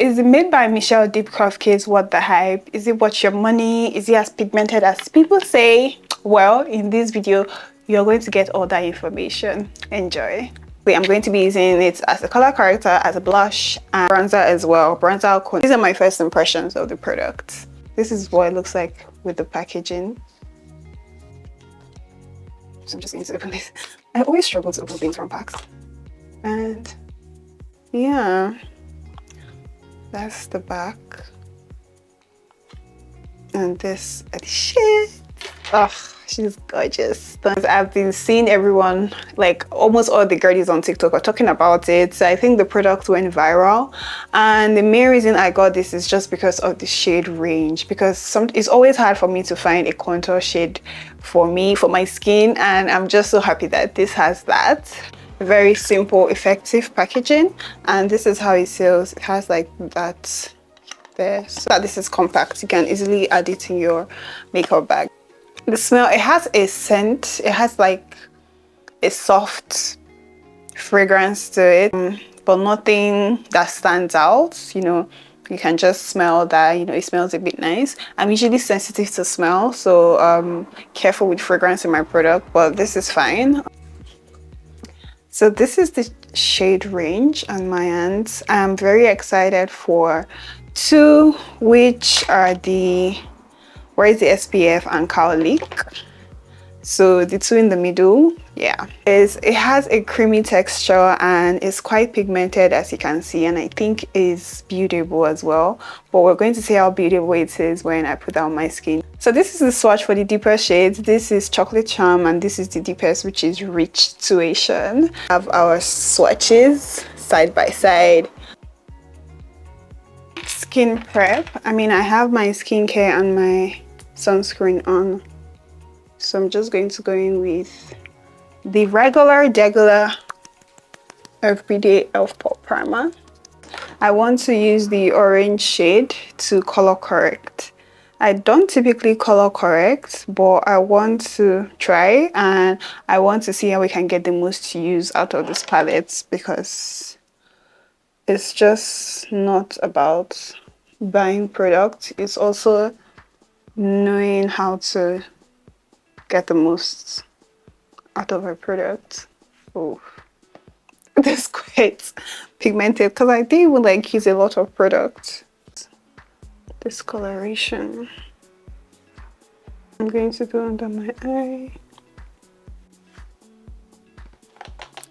is it made by Michelle Dipkoff case What the Hype? Is it worth your money? Is it as pigmented as people say? Well, in this video, you're going to get all that information. Enjoy. I'm going to be using it as a color corrector, as a blush, and bronzer as well. These are my first impressions of the product. This is what it looks like with the packaging. So I'm just going to open this. I always struggle to open things from packs. And yeah, that's the back. And this is the shade. Oh, she's gorgeous. I've been seeing everyone, like almost all the girlies on TikTok are talking about it. So I think the product went viral. And the main reason I got this is just because of the shade range. Because it's always hard for me to find a contour shade for my skin. And I'm just so happy that this has that. Very simple, effective packaging. And this is how it sells. It has like that there. So that this is compact. You can easily add it in your makeup bag. The smell, it has a scent. It has like a soft fragrance to it, but nothing that stands out. You know, you can just smell that, you know, it smells a bit nice. I'm usually sensitive to smell, so careful with fragrance in my product, but this is fine. So this is the shade range on my hands. I'm very excited for two, which are the where is the SPF and cowlick. So the two in the middle, yeah, it has a creamy texture and it's quite pigmented, as you can see, and I think is beautiful as well. But we're going to see how beautiful it is when I put that on my skin. So this is the swatch for the deeper shades. This is Chocolate Charm and this is the deepest, which is Rich Tuition. We have our swatches side by side. Skin prep. I mean, I have my skincare and my sunscreen on, so I'm just going to go in with the regular everyday elf pop primer. I want to use the orange shade to color correct. I don't typically color correct, but I want to try and I want to see how we can get the most use out of this palette, because it's just not about buying product, it's also knowing how to get the most out of a product. Oh, this is quite pigmented because I didn't even like use a lot of product. Discoloration. I'm going to go under my eye.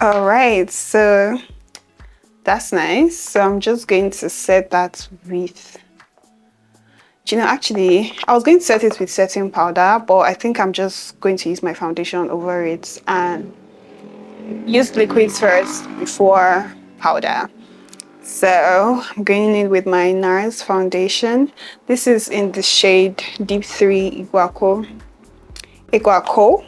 All right, so that's nice. So I'm just going to set that with, you know, actually I was going to set it with setting powder, but I think I'm just going to use my foundation over it and use liquids first before powder. So I'm going in with my NARS foundation. This is in the shade Deep 3 Iguaco.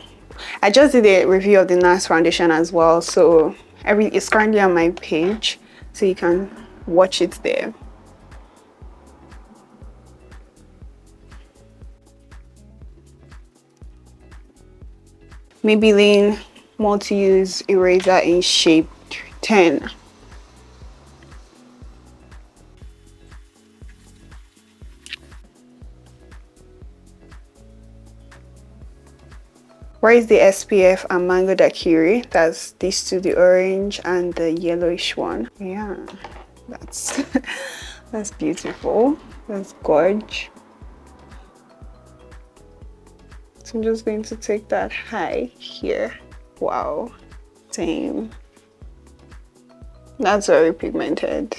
I just did a review of the NARS foundation as well, so it's currently on my page, so you can watch it there. Maybelline multi-use eraser in shape 10. Where is the SPF and Mango Daiquiri? That's these two, the orange and the yellowish one. Yeah, that's that's beautiful. That's gorgeous. So I'm just going to take that high here. Wow, same. That's very pigmented.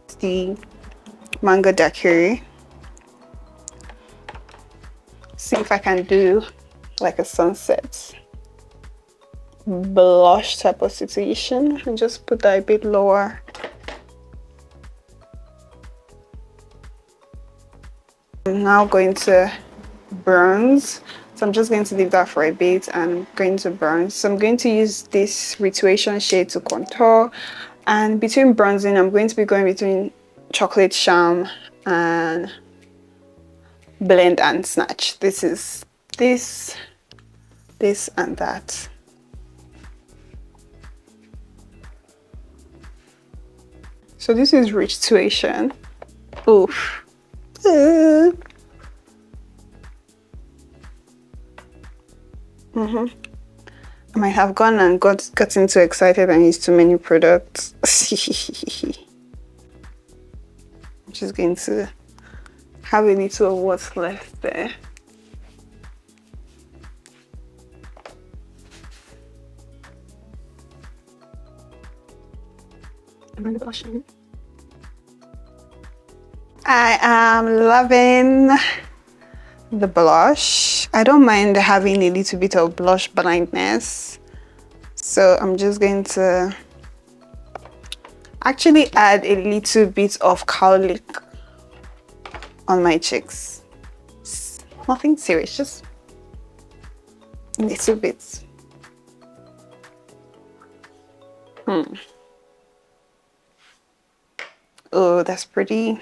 It's the Mango Daiquiri. See if I can do like a sunset blush type of situation and just put that a bit lower. I'm now going to bronze, so I'm just going to leave that for a bit and going to bronze. So I'm going to use this Rituation shade to contour, and between bronzing I'm going to be going between Chocolate Charm and Blend and Snatch. This is this and that. So this is Rich Tuition. Oof. I might have gone and gotten too excited and used too many products. I'm just going to have a little of what's left there. I am loving the blush. I don't mind having a little bit of blush blindness, so I'm just going to actually add a little bit of cowlick on my cheeks. It's nothing serious, just a little bit. Oh, that's pretty.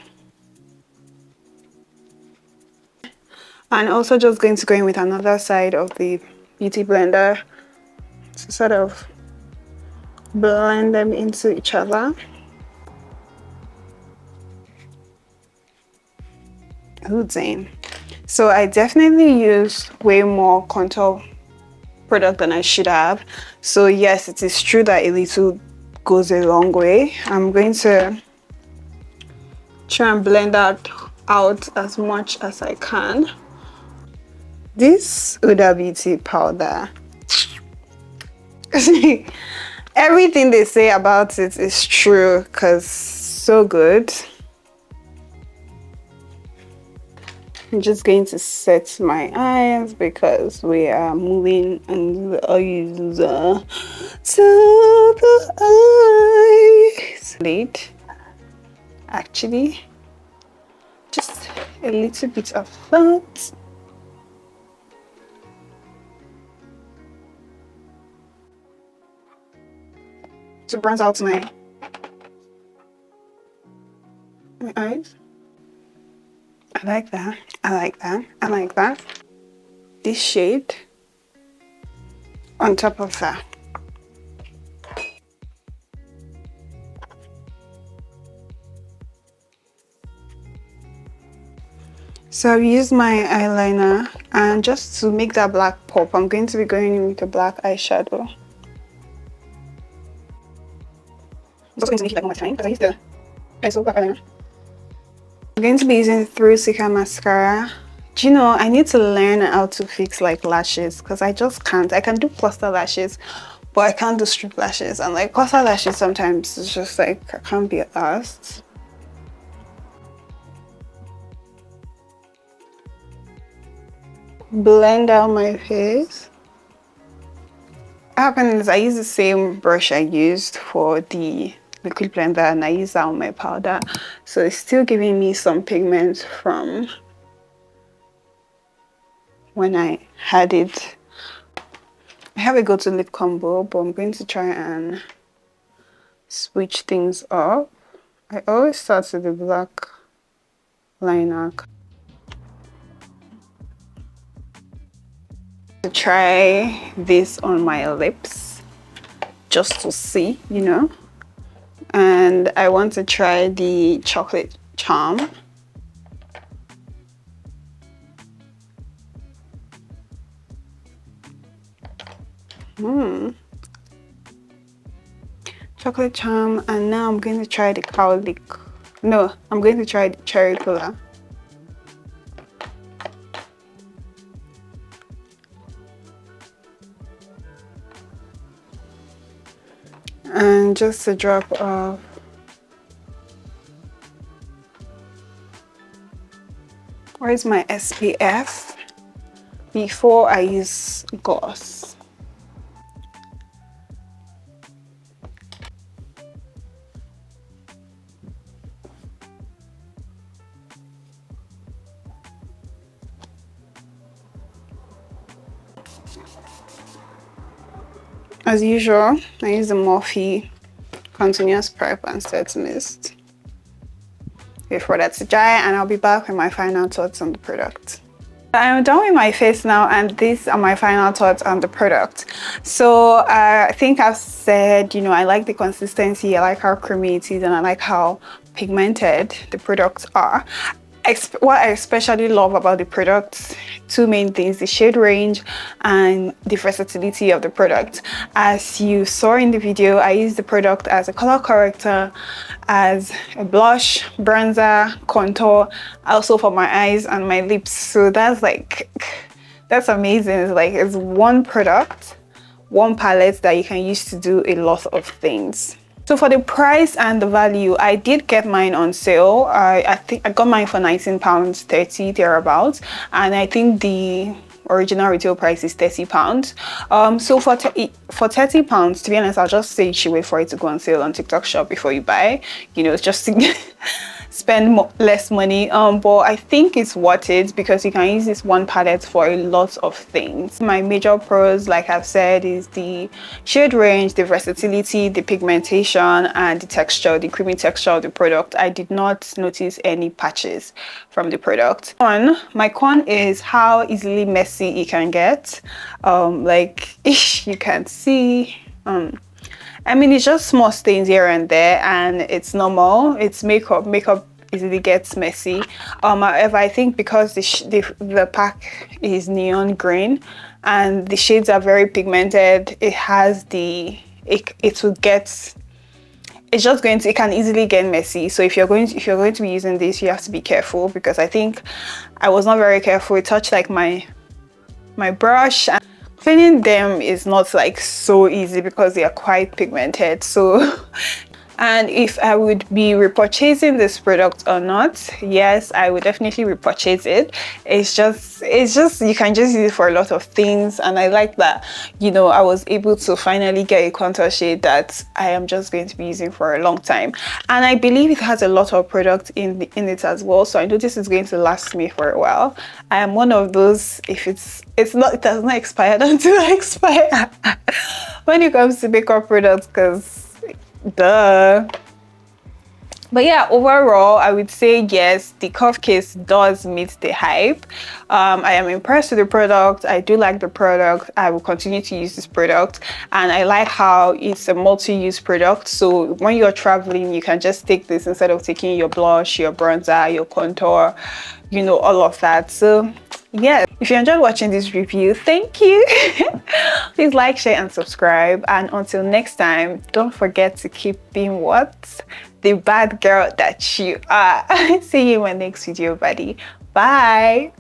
And also just going to go in with another side of the beauty blender to sort of blend them into each other. Oh, dang. So I definitely used way more contour product than I should have. So yes, it is true that a little goes a long way. I'm going to try and blend that out as much as I can. This Huda Beauty powder, everything they say about it is true, because so good. I'm just going to set my eyes because we are moving and the eyes to the eyes. Lid, actually, just a little bit of that. To bronze out my eyes. I like that. I like that. I like that. This shade on top of that. So I've used my eyeliner, and just to make that black pop, I'm going to be going in with a black eyeshadow. It's also going to make it like more time because I used the pencil black eyeliner. I'm going to be using Through Seeker mascara. Do you know, I need to learn how to fix like lashes, because I just can't. I can do cluster lashes, but I can't do strip lashes. And like cluster lashes sometimes it's just like I can't be asked. Blend out my face. What happens is I use the same brush I used for the liquid blender, and I use that on my powder, so it's still giving me some pigment from when I had it. I have a go-to lip combo, but I'm going to try and switch things up. I always start with the black liner. To try this on my lips just to see, you know. And I want to try the chocolate charm. Chocolate charm, and now I'm going to try the cowlick. No, I'm going to try the cherry cola. And just a drop of where's my SPF before I use gloss. As usual, I use the Morphe Continuous Prep and Set Mist. Wait for that to dry, and I'll be back with my final thoughts on the product. I'm done with my face now, and these are my final thoughts on the product. So I think I've said, you know, I like the consistency, I like how creamy it is, and I like how pigmented the products are. What I especially love about the products, two main things: the shade range and the versatility of the product. As you saw in the video, I use the product as a color corrector, as a blush, bronzer, contour, also for my eyes and my lips. So that's like, that's amazing. It's like, it's one product, one palette that you can use to do a lot of things. So for the price and the value, I did get mine on sale. I think I got mine for £19.30 thereabouts, and I think the original retail price is £30. So for £30, to be honest, I'll just say you should wait for it to go on sale on TikTok Shop before you buy. You know, it's just to spend less money, but I think it's worth it because you can use this one palette for a lot of things. My major pros, like I've said, is the shade range, the versatility, the pigmentation, and the texture, the creamy texture of the product. I did not notice any patches from the product. My con is how easily messy it can get. Like you can see, I mean, it's just small stains here and there, and it's normal. It's makeup. Makeup easily gets messy. However, I think because the pack is neon green and the shades are very pigmented, it has the it will get. It's just going to, it can easily get messy. So if you're going to be using this, you have to be careful, because I think I was not very careful. It touched like my brush. And cleaning them is not like so easy because they are quite pigmented. So and if I would be repurchasing this product or not, yes, I would definitely repurchase it. It's just you can just use it for a lot of things, and I like that, you know, I was able to finally get a contour shade that I am just going to be using for a long time. And I believe it has a lot of product in it as well, so I know this is going to last me for a while. I am one of those, if it does not expire until I expire when it comes to makeup products, because duh. But yeah, overall, I would say yes, the curve case does meet the hype. I am impressed with the product. I do like the product. I will continue to use this product, and I like how it's a multi-use product. So when you're traveling, you can just take this instead of taking your blush, your bronzer, your contour, you know, all of that. So yeah, if you enjoyed watching this review, thank you. Please like, share, and subscribe. And until next time, don't forget to keep being what? The bad girl that you are. See you in my next video, buddy. Bye.